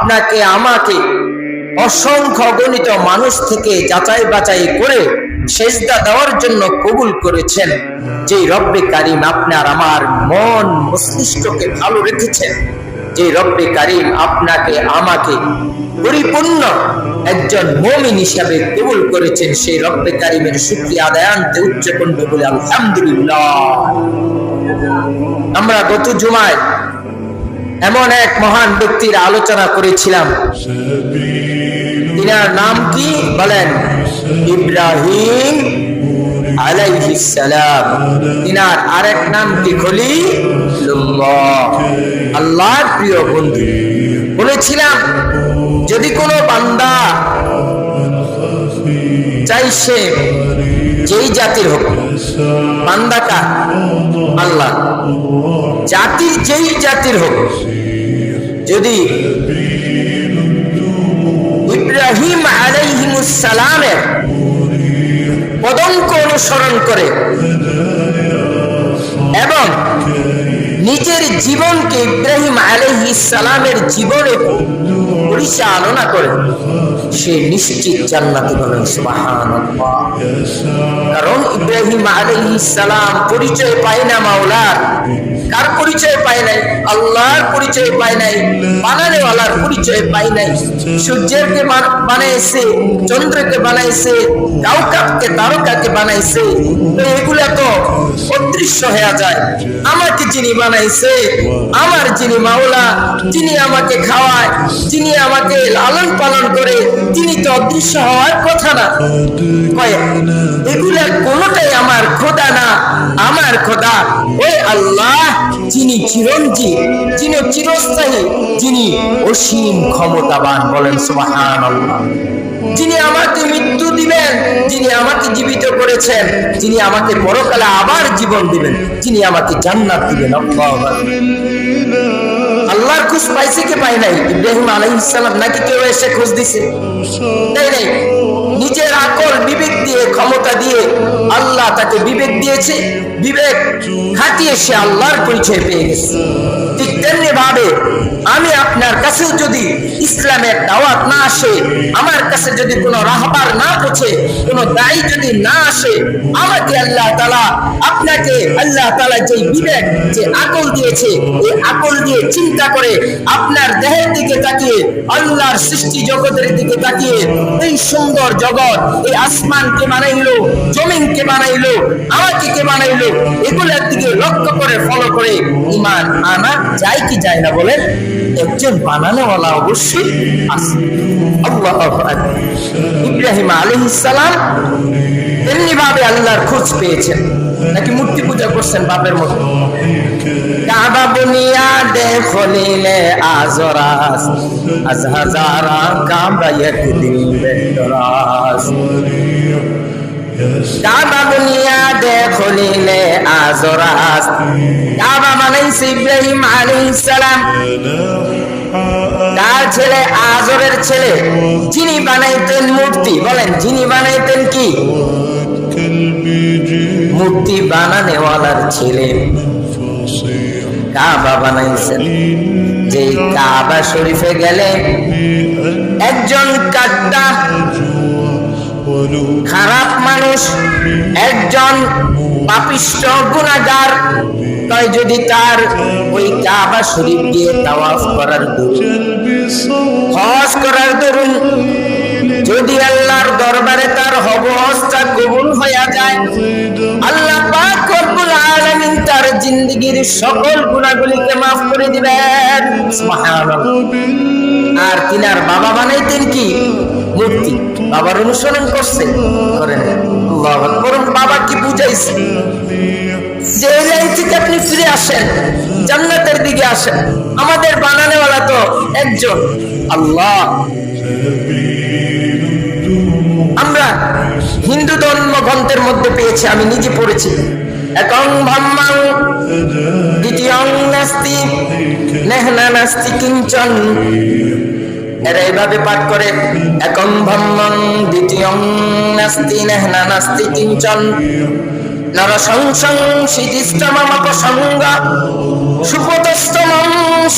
আপনাকে আমাকে অসংখ্য গণিত মানুষ থেকে যাচাই বাছাই করে সেজদা দেওয়ার জন্য কবুল করেছেন। যে রব্বে কারিম আপনার আমার মন মস্তিষ্ককে ভালো রেখেছেন, যে রব্বে কারিম আপনাকে আমাকে পরিপূর্ণ একজন মুমিন হিসাবে কবুল করেছেন, সেই রব্বে কারিমের শুকরিয়া আদায়ান্তে উচ্চকণ্ঠে বলে আলহামদুলিল্লাহ। আমরা গত জুমায় এমন এক মহান ব্যক্তির আলোচনা করেছিলাম, তিনার নাম কি বলেন? ইব্রাহিম আলাইহিস সালাম। তিনার আরেক নাম কি? খলিলুল্লাহ, আল্লাহর প্রিয় বন্ধু। বলেছিলাম যদি কোনো বান্দা চাইছে যেই জাতির হোক, বান্দাটা আল্লাহ, জাতির যেই জাতির হোক, যদি ইব্রাহিম আলাইহিস সালামের পদঙ্ক অনুসরণ করে এবং নিজের জীবনকে ইব্রাহিম আলাইহিস সালামের জীবনে পরিচালনা করে, সে নিশ্চিত জান্নাতে পাবেন। সুবহানাল্লাহ। কারণ ইব্রাহিম আলাইহিস সালাম পরিচয় পায় না মাওলার, কার পরিচয় পায় নাই? আল্লাহর পরিচয় পায় নাই, বানানেওয়ালার পরিচয় পায় নাই। সূর্যকে বানাইছে, চন্দ্রকে বানাইছে, কাউকাবকে তারকাকে বানাইছে, তো এগুলা তো অদৃশ্য হয়ে যায়। আমাকে যিনি বানাইছে, আমার যিনি মাওলা, যিনি আমাকে খাওয়ায়, যিনি আমাকে লালন পালন করে, তিনি তো অদৃশ্য হওয়ার কথা না। এগুলা কোনটাই আমার খোদা না। আমার খোদা ওই আল্লাহ, যিনি চিরঞ্জীব, যিনি চিরস্থায়ী, যিনি অসীম ক্ষমতাবান। বলেন সুবহানাল্লাহ। যিনি আমাকে মৃত্যু দিবেন, যিনি আমাকে জীবিত করেছেন, যিনি আমাকে পরকালে আবার জীবন দিবেন, যিনি আমাকে জান্নাত দিবেন। আল্লাহর খোঁজ পাইছে কে? পায় নাই। ইব্রাহিম আলাইহিস সালাম নাকি কেউ এসে খোঁজ দিছে? তাই নাই। নিজের আকল বিবেক দিয়ে, ক্ষমতা দিয়ে আল্লাহ তাকে বিবেক দিয়েছে, বিবেক খাটিয়ে সে আল্লাহর পরিচয় পেয়ে গেছে। ঠিক তেমনি ভাবে আমি আপনার কাছেও যদি ইসলামের দাওয়াত না আসে, আমার কাছে যদি কোনো রাহবার না পৌঁছে, কোনো দায়ী যদি না আসে, আমাকে আল্লাহ তাআলা, আপনাকে আল্লাহ তাআলা যে বিবেক, যে আকল দিয়েছে, এই আকল দিয়ে চিন্তা করে আপনার দেহের দিকে তাকিয়ে, আল্লাহর সৃষ্টি জগতের দিকে তাকিয়ে, এই সুন্দর জগৎ, এই আসমানকে বানাইলো, জমিনকে বানাইলো, আমাকে কে বানাইলো, এগুলোর দিকে লক্ষ্য করে ফলো করে ঈমান আনা যায় কি যায় না? বলেন। একজন বানানোওয়ালা অবশ্যই আছে। আল্লাহু আকবার। ইব্রাহিম আলাইহিস সালাম এমনি ভাবে আল্লাহর খোঁজ পেয়েছেন। নাকি মূর্তি পূজা করছেন বাপের মতো? কাবা বুনিয়াদে খলিলে আজরাস, আজ হাজারা কাবা একদিন বেদরাস। কাবা বুনিয়াদে খলিলে আজরাস, কাবা বানাইছে ইব্রাহিম আলাইহিস সালাম। তার ছেলে আজরের ছেলে, যিনি বানাইতেন মূর্তি। বলেন, যিনি বানাইতেন কি? মূর্তি বানানেওয়ালার ছেলে কাবা বানাইছেন। যে কাবা শরীফে গেলে একজন কাট্টা খারাপ মানুষ, একজন পাপিষ্ঠ গুনাহগার, তাই যদি তার ওই কাবা শরীফ দিয়ে তাওয়াফ করার দরুন, হজ করার দরুন যদি আল্লাহর দরবারে তার হজটা কবুল হয়ে যায়, আল্লাহ পাক রব্বুল আলামিন তার জিন্দেগীর সকল গুনাহগুলিকে মাফ করে দিবেন। সুবহানাল্লাহ। আর তিনার বাবা বানাইতেন কি? মূর্তি। বাবার অনুসরণ করছে? করেন। আল্লাহু আকবার। বাবা কি বুঝাইছে? যে লাইন থেকে আপনি ফিরে আসেন, জান্নাতের দিকে আসেন। আমাদের বানানোওয়ালা তো একজন আল্লাহ। আমরা হিন্দু ধর্মগ্রন্থের মধ্যে পেয়েছি, আমি নিজে পড়েছি, একং ব্রহ্মং দ্বিতীয়ং নাস্তি নেহনা নাস্তি কিঞ্চন। এরা এইভাবে পাঠ করে, একং ব্রহ্মং দ্বিতীয়ং নাস্তি নেহনা নাস্তি কিঞ্চন, নরসংসং সিদ্ধিষ্টমমপসঙ্গ সুপতস্তমং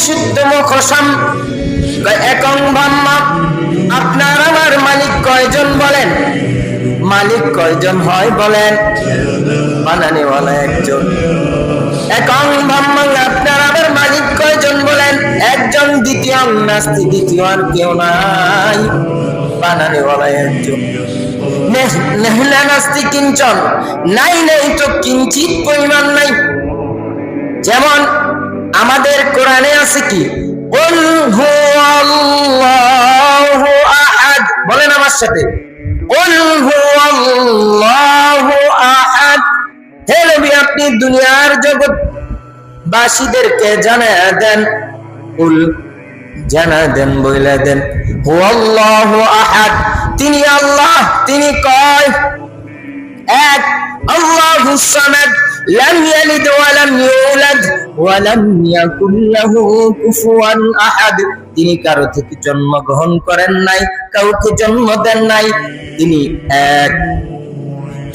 সিদ্ধমুখসম একং ব্রহ্মা, আপনার আমার মালিক কয়জন বলেন? মালিক কয়জন হয় বলেন? বানানেওয়ালা একজন। একং ব্রহ্মা, আপনার আমার মালিক কয়জন বলেন? একজন। দ্বিতীয় নাস্তি, দ্বিতীয় আর কেউ নাই, বানানেওয়ালা একজন। নেহলা নাস্তি কিঞ্চন, নাই নাই তো কিঞ্চিত পরিমাণ নাই। যেমন আমাদের কোরআনে আছে কি, কুল হুয়াল্লাহু আহাদ, বলেন আমার সাথে, কুল হুয়াল্লাহু আহাদ। হে নবী, আপনি দুনিয়ার জগৎ বাসীদেরকে জানায়া দেন, কুল জানা দেন, বইলা দেন, হুয়াল্লাহু আহাদ, তিনি আল্লাহ, তিনি কয় এক। আল্লাহুস সামাদ, লাম ইয়ালিদ ওয়া লাম ইউলাদ ওয়া লাম ইয়াকুল লাহু কুফুয়ান আহাদ, তিনি কারো থেকে জন্মগ্রহণ করেন নাই, কাউকে জন্ম দেন নাই, তিনি এক।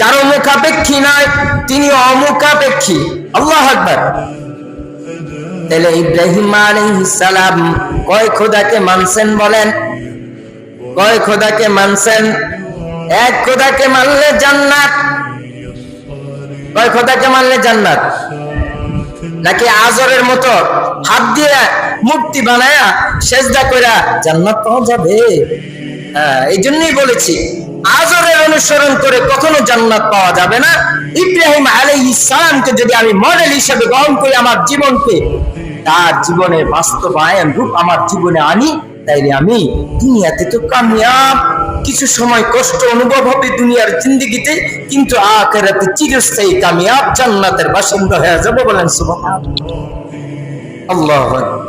কারো মুখাপেক্ষী নয়, তিনি অমুখাপেক্ষী। আল্লাহু আকবার। তাহলে ইব্রাহিম আলাইহিস সালাম কয় খোদাকে মানছেন বলেন? কয় খোদাকে মানছেন? এক খোদাকে মানলে জান্নাত। কয় খোদাকে মানলে জান্নাত? নাকি আজরের মতো হাত দিয়ে মূর্তি বানায়া সেজদা কইরা জান্নাত পাওয়া যাবে? এই জন্যই বলেছি, আজরের অনুসরণ করে কখনো জান্নাত পাওয়া যাবে না। ইব্রাহিম আলাইহিস সালামকে যদি আমি মডেল হিসেবে গ্রহণ করি, আমার জীবনকে, তার জীবনের বাস্তবায়ন রূপ আমার জীবনে আনি, তাইলে আমি দুনিয়াতে তো কামিয়াব। কিছু সময় কষ্ট অনুভব হবে দুনিয়ার জিন্দেগিতে, কিন্তু আখিরাতে চিরস্থায়ী কামিয়াব, জান্নাতের বাসিন্দা হয়ে যাব। বলেন সুবহানাল্লাহ। আল্লাহু আকবার।